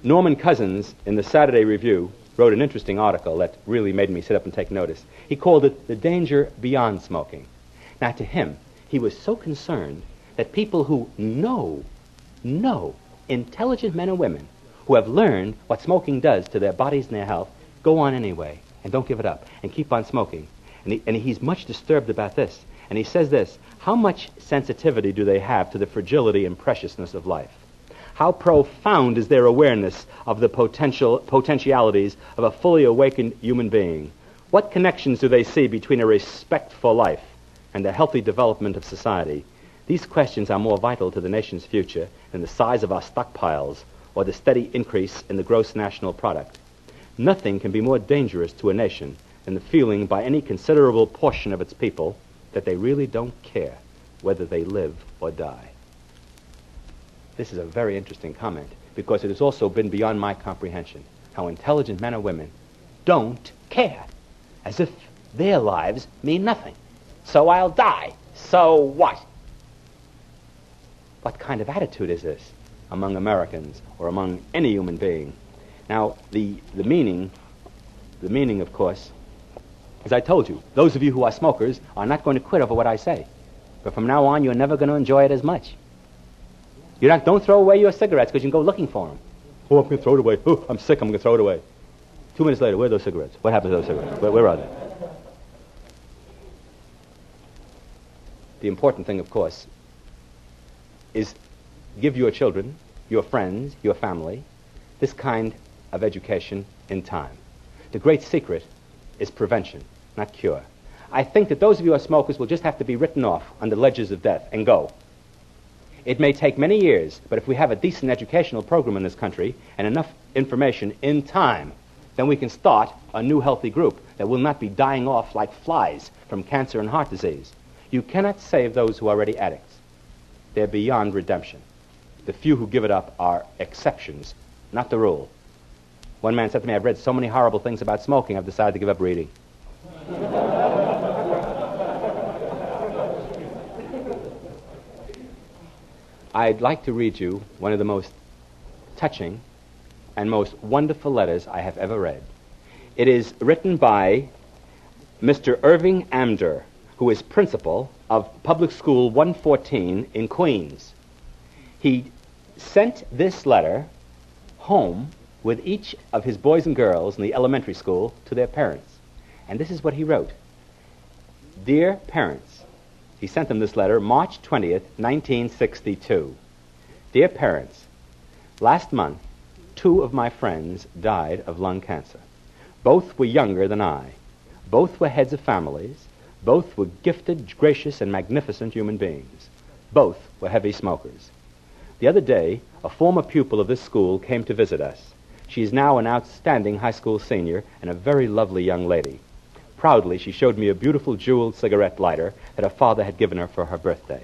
Norman Cousins, in the Saturday Review, wrote an interesting article that really made me sit up and take notice. He called it "The Danger Beyond Smoking." Now, to him, he was so concerned that people who know, intelligent men and women who have learned what smoking does to their bodies and their health, go on anyway and don't give it up and keep on smoking. And he's much disturbed about this. And he says this: how much sensitivity do they have to the fragility and preciousness of life? How profound is their awareness of the potentialities of a fully awakened human being? What connections do they see between a respect for life and the healthy development of society? These questions are more vital to the nation's future than the size of our stockpiles or the steady increase in the gross national product. Nothing can be more dangerous to a nation than the feeling by any considerable portion of its people that they really don't care whether they live or die. This is a very interesting comment, because it has also been beyond my comprehension how intelligent men and women don't care, as if their lives mean nothing. So I'll die. So what? What kind of attitude is this among Americans or among any human being? Now, the meaning, of course, as I told you, those of you who are smokers are not going to quit over what I say. But from now on, you're never going to enjoy it as much. Don't throw away your cigarettes because you can go looking for them. Oh, I'm going to throw it away. Oh, I'm sick, I'm going to throw it away. 2 minutes later, where are those cigarettes? What happened to those cigarettes? Where are they? The important thing, of course, is give your children, your friends, your family, this kind of education in time. The great secret is prevention, not cure. I think that those of you who are smokers will just have to be written off on the ledges of death and go. It may take many years, but if we have a decent educational program in this country and enough information in time, then we can start a new healthy group that will not be dying off like flies from cancer and heart disease. You cannot save those who are already addicts. They're beyond redemption. The few who give it up are exceptions, not the rule. One man said to me, I've read so many horrible things about smoking, I've decided to give up reading. I'd like to read you one of the most touching and most wonderful letters I have ever read. It is written by Mr. Irving Amder, who is principal of Public School 114 in Queens. He sent this letter home with each of his boys and girls in the elementary school to their parents. And this is what he wrote. Dear parents, he sent them this letter March 20th, 1962. Dear parents, last month, 2 of my friends died of lung cancer. Both were younger than I. Both were heads of families. Both were gifted, gracious, and magnificent human beings. Both were heavy smokers. The other day, a former pupil of this school came to visit us. She is now an outstanding high school senior and a very lovely young lady. Proudly, she showed me a beautiful jeweled cigarette lighter that her father had given her for her birthday.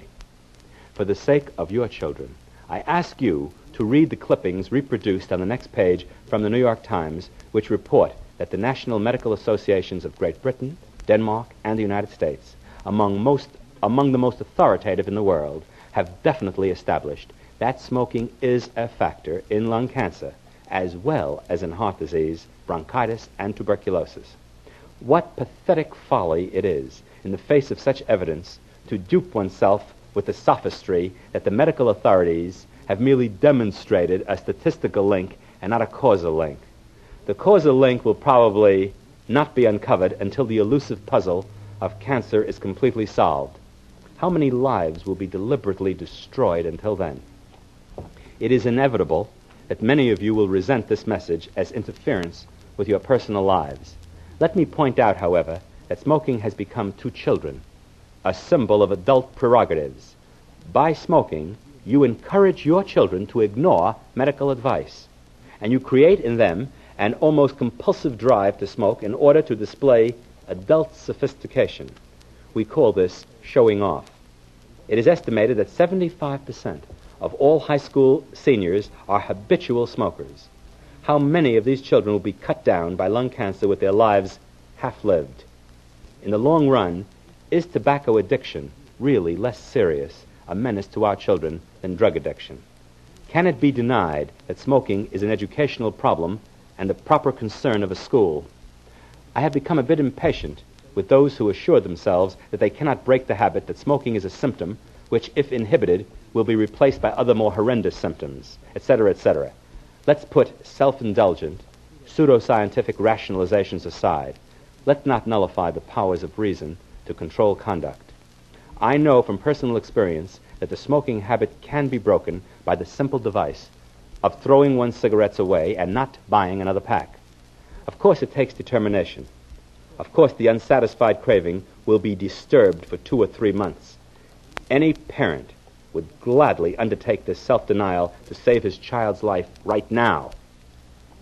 For the sake of your children, I ask you to read the clippings reproduced on the next page from the New York Times, which report that the National Medical Associations of Great Britain, Denmark, and the United States, among the most authoritative in the world, have definitely established that smoking is a factor in lung cancer, as well as in heart disease, bronchitis, and tuberculosis. What pathetic folly it is, in the face of such evidence, to dupe oneself with the sophistry that the medical authorities have merely demonstrated a statistical link and not a causal link. The causal link will probably not be uncovered until the elusive puzzle of cancer is completely solved. How many lives will be deliberately destroyed until then? It is inevitable that many of you will resent this message as interference with your personal lives. Let me point out, however, that smoking has become to children a symbol of adult prerogatives. By smoking, you encourage your children to ignore medical advice, and you create in them an almost compulsive drive to smoke in order to display adult sophistication. We call this showing off. It is estimated that 75% of all high school seniors are habitual smokers. How many of these children will be cut down by lung cancer with their lives half-lived? In the long run, is tobacco addiction really less serious a menace to our children than drug addiction? Can it be denied that smoking is an educational problem and the proper concern of a school? I have become a bit impatient with those who assure themselves that they cannot break the habit that smoking is a symptom which, if inhibited, will be replaced by other more horrendous symptoms, etc., etc. Let's put self-indulgent, pseudoscientific rationalizations aside. Let's not nullify the powers of reason to control conduct. I know from personal experience that the smoking habit can be broken by the simple device of throwing one's cigarettes away and not buying another pack. Of course, it takes determination. Of course, the unsatisfied craving will be disturbed for 2 or 3 months. Any parent would gladly undertake this self-denial to save his child's life right now.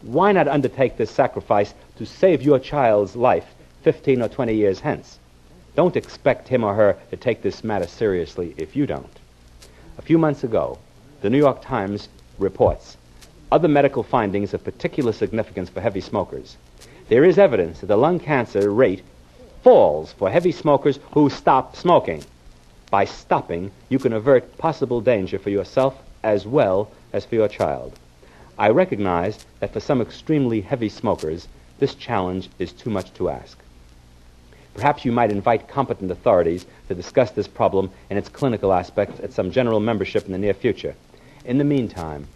Why not undertake this sacrifice to save your child's life 15 or 20 years hence? Don't expect him or her to take this matter seriously if you don't. A few months ago, the New York Times reports other medical findings of particular significance for heavy smokers. There is evidence that the lung cancer rate falls for heavy smokers who stop smoking. By stopping, you can avert possible danger for yourself as well as for your child. I recognize that for some extremely heavy smokers, this challenge is too much to ask. Perhaps you might invite competent authorities to discuss this problem in its clinical aspects at some general membership in the near future. In the meantime,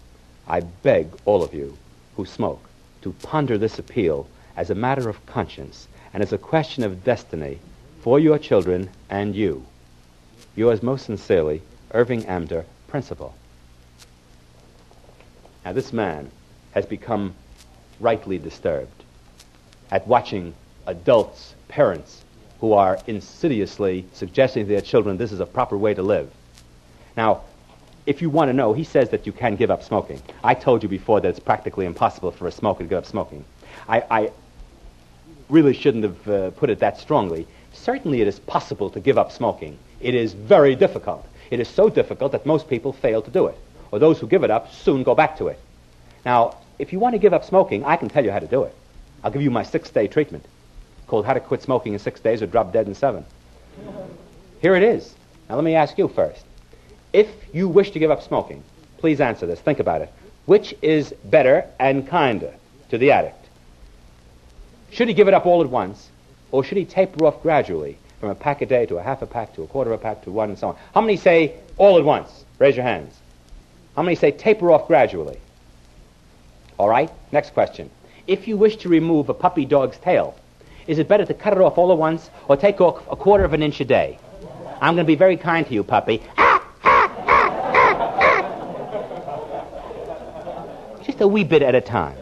I beg all of you who smoke to ponder this appeal as a matter of conscience and as a question of destiny for your children and you. Yours most sincerely, Irving Amder, Principal. Now, this man has become rightly disturbed at watching adults, parents, who are insidiously suggesting to their children this is a proper way to live. Now, if you want to know, he says that you can give up smoking. I told you before that it's practically impossible for a smoker to give up smoking. I really shouldn't have put it that strongly. Certainly it is possible to give up smoking. It is very difficult. It is so difficult that most people fail to do it, or those who give it up soon go back to it. Now, if you want to give up smoking, I can tell you how to do it. I'll give you my 6-day treatment called How to Quit Smoking in 6 Days or Drop Dead in 7. Here it is. Now let me ask you first. If you wish to give up smoking, please answer this. Think about it. Which is better and kinder to the addict? Should he give it up all at once, or should he taper off gradually from a pack a day to a half a pack to a quarter of a pack to one and so on? How many say all at once? Raise your hands. How many say taper off gradually? All right, next question. If you wish to remove a puppy dog's tail, is it better to cut it off all at once or take off a quarter of an inch a day? I'm going to be very kind to you, puppy. Just a wee bit at a time.